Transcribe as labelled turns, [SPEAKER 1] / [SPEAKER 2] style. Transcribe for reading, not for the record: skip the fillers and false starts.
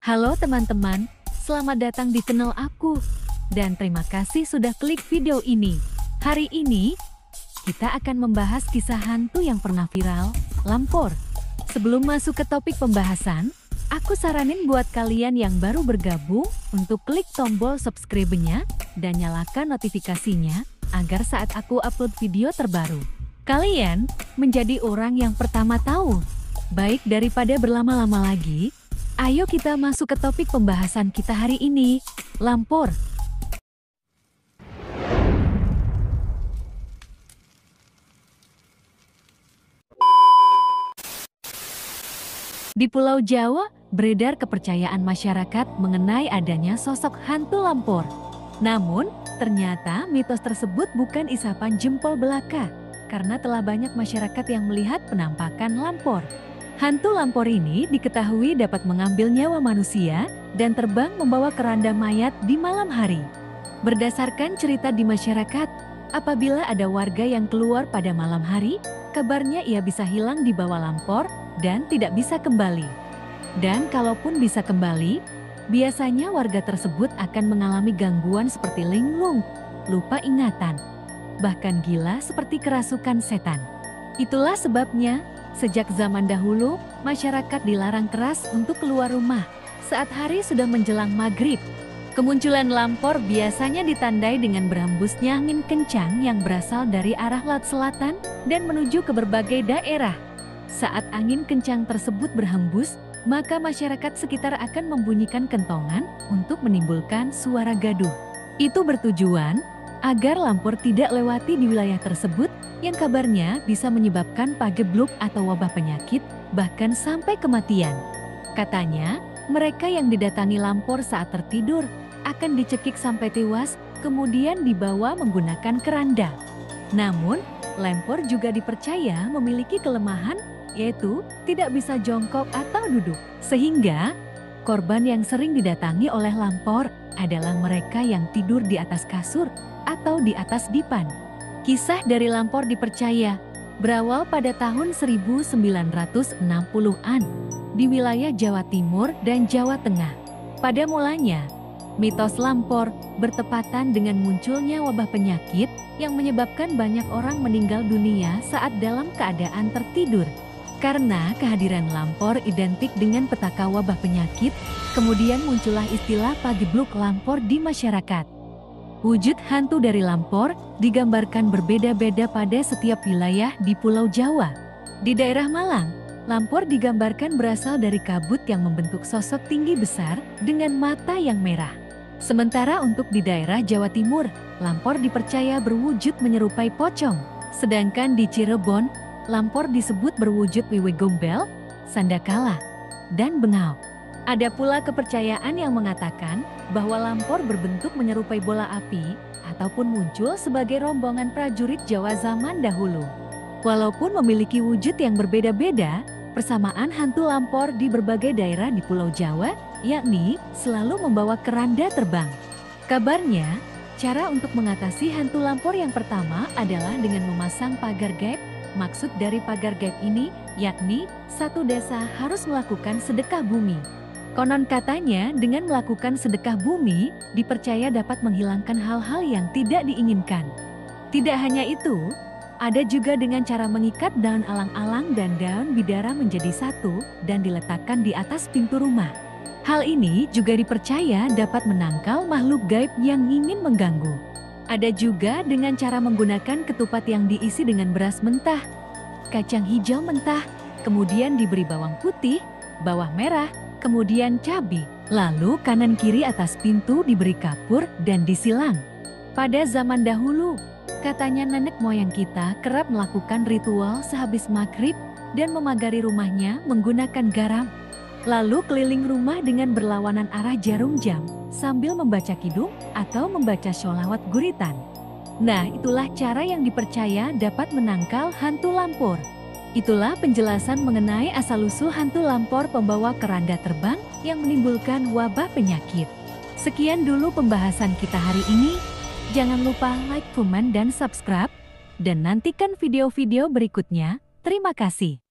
[SPEAKER 1] Halo teman-teman, selamat datang di channel aku. Dan terima kasih sudah klik video ini. Hari ini, kita akan membahas kisah hantu yang pernah viral, Lampor. Sebelum masuk ke topik pembahasan, aku saranin buat kalian yang baru bergabung untuk klik tombol subscribe-nya dan nyalakan notifikasinya agar saat aku upload video terbaru, kalian menjadi orang yang pertama tahu. Baik, daripada berlama-lama lagi, ayo kita masuk ke topik pembahasan kita hari ini, Lampor. Di Pulau Jawa, beredar kepercayaan masyarakat mengenai adanya sosok hantu Lampor. Namun, ternyata mitos tersebut bukan isapan jempol belaka, karena telah banyak masyarakat yang melihat penampakan Lampor. Hantu Lampor ini diketahui dapat mengambil nyawa manusia dan terbang membawa keranda mayat di malam hari. Berdasarkan cerita di masyarakat, apabila ada warga yang keluar pada malam hari, kabarnya ia bisa hilang di bawah Lampor dan tidak bisa kembali. Dan kalaupun bisa kembali, biasanya warga tersebut akan mengalami gangguan seperti linglung, lupa ingatan, bahkan gila seperti kerasukan setan. Itulah sebabnya, sejak zaman dahulu, masyarakat dilarang keras untuk keluar rumah saat hari sudah menjelang maghrib. Kemunculan Lampor biasanya ditandai dengan berhembusnya angin kencang yang berasal dari arah laut selatan dan menuju ke berbagai daerah. Saat angin kencang tersebut berhembus, maka masyarakat sekitar akan membunyikan kentongan untuk menimbulkan suara gaduh. Itu bertujuan agar Lampor tidak lewati di wilayah tersebut yang kabarnya bisa menyebabkan pagebluk atau wabah penyakit, bahkan sampai kematian. Katanya, mereka yang didatangi Lampor saat tertidur akan dicekik sampai tewas, kemudian dibawa menggunakan keranda. Namun, Lampor juga dipercaya memiliki kelemahan, yaitu tidak bisa jongkok atau duduk. Sehingga, korban yang sering didatangi oleh Lampor adalah mereka yang tidur di atas kasur atau di atas dipan. Kisah dari Lampor dipercaya berawal pada tahun 1960-an di wilayah Jawa Timur dan Jawa Tengah. Pada mulanya, mitos Lampor bertepatan dengan munculnya wabah penyakit yang menyebabkan banyak orang meninggal dunia saat dalam keadaan tertidur. Karena kehadiran Lampor identik dengan petaka wabah penyakit, kemudian muncullah istilah pagebluk Lampor di masyarakat. Wujud hantu dari Lampor digambarkan berbeda-beda pada setiap wilayah di Pulau Jawa. Di daerah Malang, Lampor digambarkan berasal dari kabut yang membentuk sosok tinggi besar dengan mata yang merah. Sementara untuk di daerah Jawa Timur, Lampor dipercaya berwujud menyerupai pocong. Sedangkan di Cirebon, Lampor disebut berwujud wiwi gombel, sandakala, dan bengau. Ada pula kepercayaan yang mengatakan bahwa Lampor berbentuk menyerupai bola api ataupun muncul sebagai rombongan prajurit Jawa zaman dahulu. Walaupun memiliki wujud yang berbeda-beda, persamaan hantu Lampor di berbagai daerah di Pulau Jawa, yakni selalu membawa keranda terbang. Kabarnya, cara untuk mengatasi hantu Lampor yang pertama adalah dengan memasang pagar gaib. Maksud dari pagar gaib ini, yakni satu desa harus melakukan sedekah bumi. Konon katanya dengan melakukan sedekah bumi, dipercaya dapat menghilangkan hal-hal yang tidak diinginkan. Tidak hanya itu, ada juga dengan cara mengikat daun alang-alang dan daun bidara menjadi satu dan diletakkan di atas pintu rumah. Hal ini juga dipercaya dapat menangkal makhluk gaib yang ingin mengganggu. Ada juga dengan cara menggunakan ketupat yang diisi dengan beras mentah, kacang hijau mentah, kemudian diberi bawang putih, bawang merah, kemudian cabai, lalu kanan kiri atas pintu diberi kapur dan disilang. Pada zaman dahulu, katanya nenek moyang kita kerap melakukan ritual sehabis maghrib dan memagari rumahnya menggunakan garam. Lalu keliling rumah dengan berlawanan arah jarum jam sambil membaca kidung atau membaca sholawat guritan. Nah, itulah cara yang dipercaya dapat menangkal hantu Lampor. Itulah penjelasan mengenai asal-usul hantu Lampor pembawa keranda terbang yang menimbulkan wabah penyakit. Sekian dulu pembahasan kita hari ini. Jangan lupa like, komen, dan subscribe. Dan nantikan video-video berikutnya. Terima kasih.